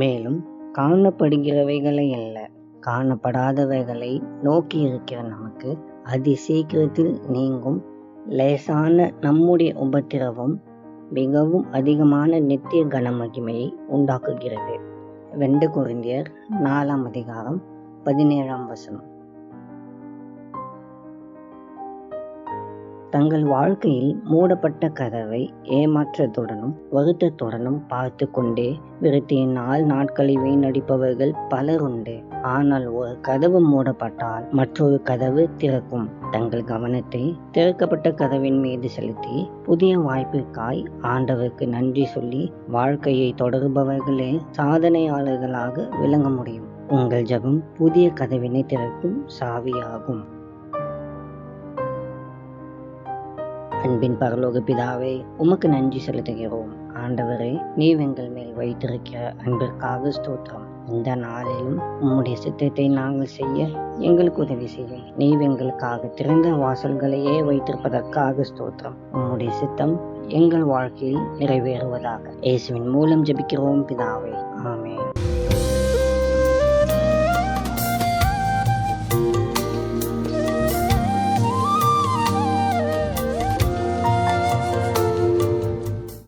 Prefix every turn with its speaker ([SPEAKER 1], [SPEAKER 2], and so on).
[SPEAKER 1] மேலும் காணப்படுகிறவைகளை அல்ல, காணப்படாதவைகளை நோக்கி இருக்கிற நமக்கு அதி சீக்கிரத்தில் நீங்கும் லேசான நம்முடைய உபத்திரவம் மிகவும் அதிகமான நித்திய கனமகிமையை உண்டாக்குகிறது. 2 கொரிந்தியர் 4:17. தங்கள் வாழ்க்கையில் மூடப்பட்ட கதவை ஏமாற்றத்துடனும் வருத்தத்துடனும் பார்த்து கொண்டே விரக்தியினால் நாட்களை வீணடிப்பவர்கள் பலர் உண்டு. ஆனால் ஒரு கதவு மூடப்பட்டால் மற்றொரு கதவு திறக்கும். தங்கள் கவனத்தை திறக்கப்பட்ட கதவின் மீது செலுத்தி புதிய வாய்ப்பிற்காய் ஆண்டவருக்கு நன்றி சொல்லி வாழ்க்கையை தொடர்பவர்களே சாதனையாளர்களாக விளங்க முடியும். உங்கள் ஜெபம் புதிய கதவினை திறக்கும் சாவியாகும். அன்பின் பரலோக பிதாவே, உமக்கு நன்றி செலுத்துகிறோம். ஆண்டவரே, நீர் எங்கள் மேல் வைத்திருக்கிற அன்பிற்காக ஸ்தோத்திரம். இந்த நாளிலும் உம்முடைய சித்தத்தை நாங்கள் செய்ய எங்களுக்கு உதவி செய்யும். நீர் எங்களுக்காக திறந்த வாசல்களையே வைத்திருப்பதற்காக ஸ்தோத்திரம். உம்முடைய சித்தம் எங்கள் வாழ்க்கையில் நிறைவேறுவதாக இயேசுவின் மூலம் ஜெபிக்கிறோம் பிதாவே. ஆமென்.